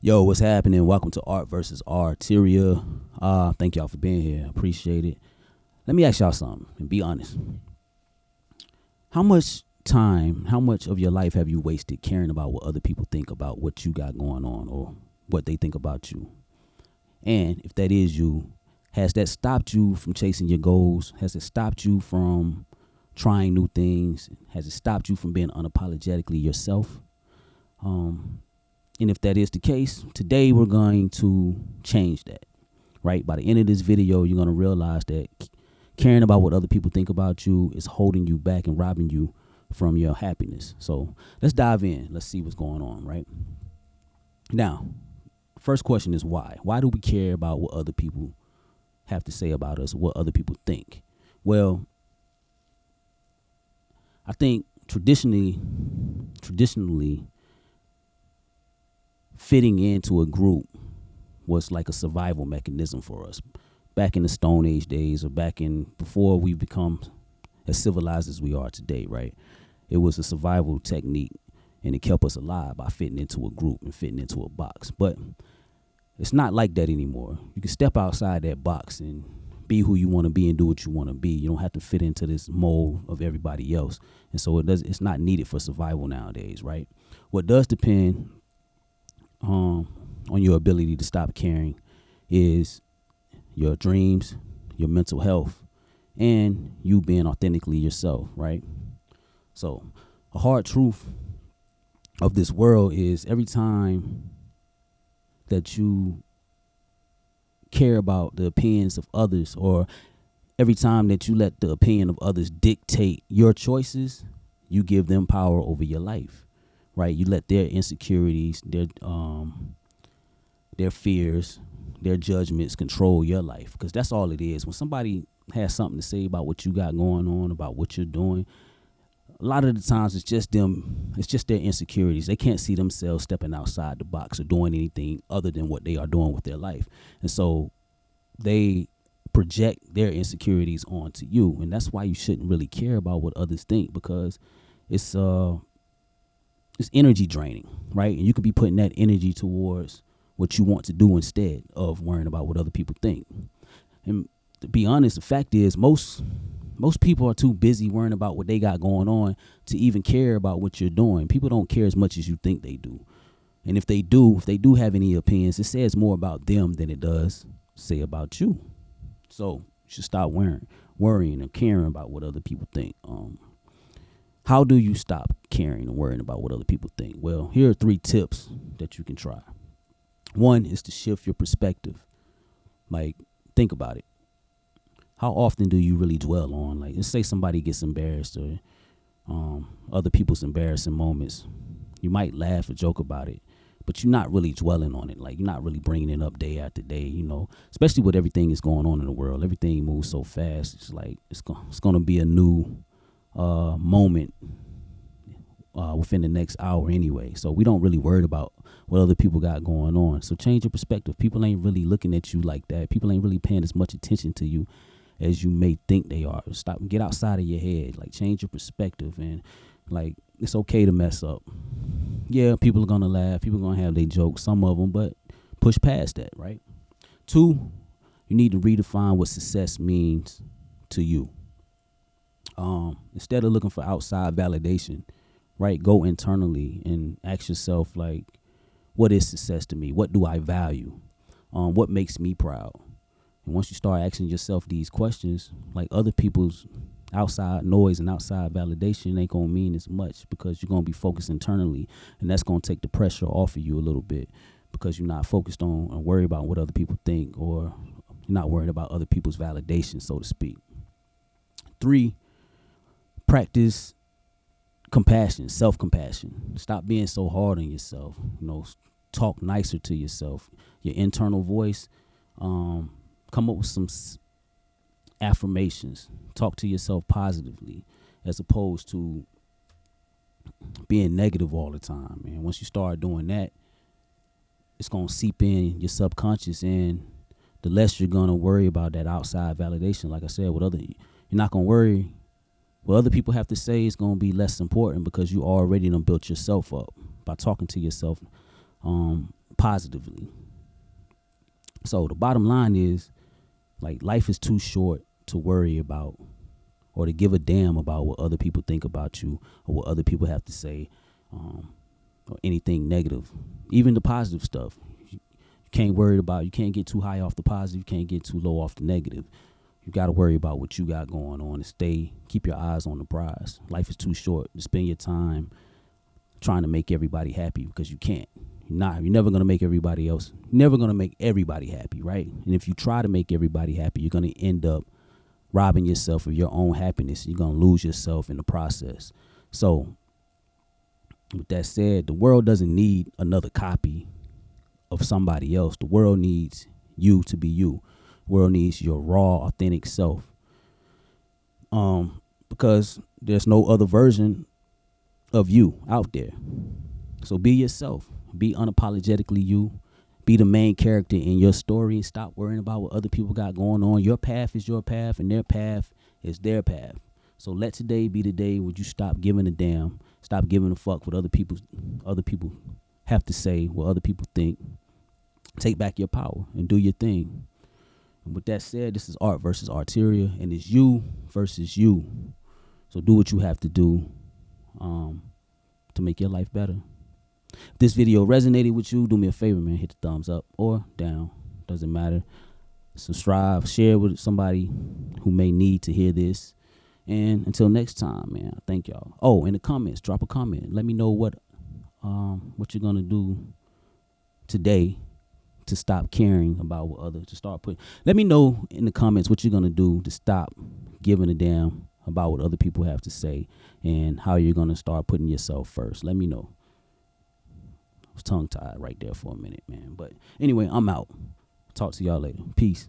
Yo, what's happening? Welcome to Art versus Arteria. Thank y'all for being here. Appreciate it. Let me ask y'all something and be honest. How much time, how much of your life have you wasted caring about what other people think about what you got going on or what they think about you? And if that is you, has that stopped you from chasing your goals? Has it stopped you from trying new things? Has it stopped you from being unapologetically yourself? And if that is the case, today we're going to change that, right? By the end of this video, you're going to realize that caring about what other people think about you is holding you back and robbing you from your happiness. So let's dive in. Let's see what's going on, right? Now, first question is why? Why do we care about what other people have to say about us, what other people think? Well, I think traditionally, fitting into a group was like a survival mechanism for us back in the Stone Age days or back in before we've become as civilized as we are today, right? It was a survival technique and it kept us alive by fitting into a group and fitting into a box. But it's not like that anymore. You can step outside that box and be who you want to be and do what you want to be. You don't have to fit into this mold of everybody else. And so it's not needed for survival nowadays, right? What does depend on your ability to stop caring is your dreams, your mental health, and you being authentically yourself, right? So a hard truth of this world is every time that you care about the opinions of others, or every time that you let the opinion of others dictate your choices, you give them power over your life, right? You let their insecurities, their fears, their judgments control your life, because that's all it is. When somebody has something to say about what you got going on, about what you're doing, a lot of the times it's just them, it's just their insecurities. They can't see themselves stepping outside the box or doing anything other than what they are doing with their life. And so they project their insecurities onto you. And that's why you shouldn't really care about what others think, because it's energy draining, right? And you could be putting that energy towards what you want to do instead of worrying about what other people think. And to be honest, the fact is most people are too busy worrying about what they got going on to even care about what you're doing. People don't care as much as you think they do. And if they do have any opinions, it says more about them than it does say about you. So you should stop worrying and caring about what other people think. How do you stop caring and worrying about what other people think? Well, here are 3 tips that you can try. One is to shift your perspective. Like, think about it. How often do you really dwell on, like, let's say somebody gets embarrassed or other people's embarrassing moments. You might laugh or joke about it, but you're not really dwelling on it. Like, you're not really bringing it up day after day, especially with everything that's going on in the world. Everything moves so fast. It's like it's going to be a new moment within the next hour anyway. So we don't really worry about what other people got going on. So change your perspective. People ain't really looking at you like that. People ain't really paying as much attention to you as you may think they are. Get outside of your head. Like, change your perspective. And like, it's okay to mess up. Yeah, people are gonna laugh. People are gonna have their jokes, some of them, but push past that, right? 2, you need to redefine what success means to you. Instead of looking for outside validation, right? Go internally and ask yourself, like, what is success to me? What do I value? What makes me proud? And once you start asking yourself these questions, like, other people's outside noise and outside validation ain't gonna mean as much, because you're gonna be focused internally, and that's gonna take the pressure off of you a little bit, because you're not focused on and worried about what other people think, or you're not worried about other people's validation, so to speak. 3, practice compassion, self-compassion. Stop being so hard on yourself. Talk nicer to yourself. Your internal voice. Come up with some affirmations. Talk to yourself positively, as opposed to being negative all the time. And once you start doing that, it's gonna seep in your subconscious, and the less you're gonna worry about that outside validation. Like I said, you're not gonna worry. What other people have to say is going to be less important, because you already done built yourself up by talking to yourself positively. So the bottom line is, like, life is too short to worry about or to give a damn about what other people think about you or what other people have to say, or anything negative. Even the positive stuff. You can't worry about, you can't get too high off the positive, you can't get too low off the negative. You got to worry about what you got going on and keep your eyes on the prize. Life is too short to spend your time trying to make everybody happy, because you can't. You're never going to make everybody happy, right? And if you try to make everybody happy, you're going to end up robbing yourself of your own happiness. You're going to lose yourself in the process. So with that said, the world doesn't need another copy of somebody else. The world needs you to be you. The world needs your raw, authentic self. Because there's no other version of you out there. So be yourself. Be unapologetically you. Be the main character in your story and stop worrying about what other people got going on. Your path is your path and their path is their path. So let today be the day when you stop giving a damn, stop giving a fuck what other people have to say, what other people think. Take back your power and do your thing. And with that said, this is Art versus Arteria, and it's you versus you. So do what you have to do to make your life better. If this video resonated with you, do me a favor, man. Hit the thumbs up or down. Doesn't matter. Subscribe, share with somebody who may need to hear this. And until next time, man, I thank y'all. Oh, in the comments, drop a comment. Let me know what you're gonna do today to stop caring about what others, let me know in the comments what you're gonna do to stop giving a damn about what other people have to say, and how you're gonna start putting yourself first. Let me know. I was tongue tied right there for a minute, man. But anyway, I'm out. Talk to y'all later. Peace.